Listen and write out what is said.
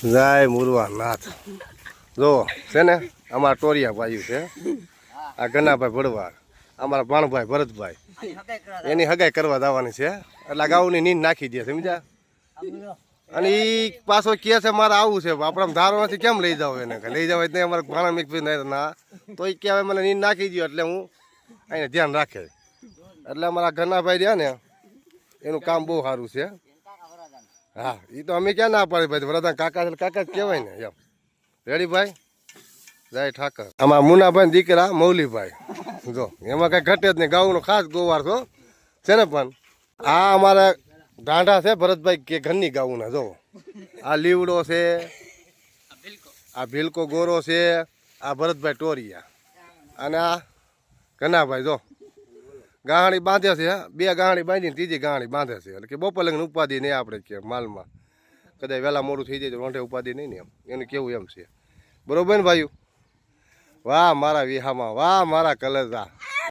જય મુરવા નાથ જો છે ને અમારા ટોરિયા ભાઈ છે આ ગનાભાઈ ભડવાર અમારા ભાણભાઈ ભરતભાઈ એની હગાઈ કરવા જવાની છે એટલે ગાઉની નીંદ નાખી દે સમજ્યા અને એ પાછો કહે છે મારે આવું છે આપણા ધારવાથી કેમ લઈ જાવ એને લઈ જાવ એટલે અમારે ભાણા મિક્સ ના તો એ કહેવાય મને નીંદ નાખી દો એટલે હું અહીંયા ધ્યાન રાખે એટલે અમારા ગનાભાઈ રહ્યા ને એનું કામ બહુ સારું છે. હા એ તો અમે ક્યાં ના પાડી ભાઈ વરદાન કાકા કાકા જ કહેવાય ને એમ. રેડી ભાઈ જય ઠાકર. આમાં મુનાભાઈ દીકરા મૌલીભાઈ જો એમાં કઈ ઘટે જ નહીં ગાઉનો ખાસ ગોવાર છો છે ને. પણ આ અમારા ઢાંઢા છે ભરતભાઈ કે ઘરની ગાઉના જો આ લીવડો છે આ ભીલકો ગોરો છે આ ભરતભાઈ ટોરિયા અને આ ઘનાભાઈ જો ગાહણી બાંધે છે. બે ગાહણી બાંધીને ત્રીજી ગાહણી બાંધે છે એટલે કે બપોર લગ્ન ઉપાધિ નહીં આપણે કે માલમાં કદાચ વહેલા મોડું થઈ જાય તો રોંઢે ઉપાધિ નહીં ને એમ એનું કેવું એમ છે. બરોબર ને ભાઈઓ? વાહ મારા વિહામાં વાહ મારા કલેજા.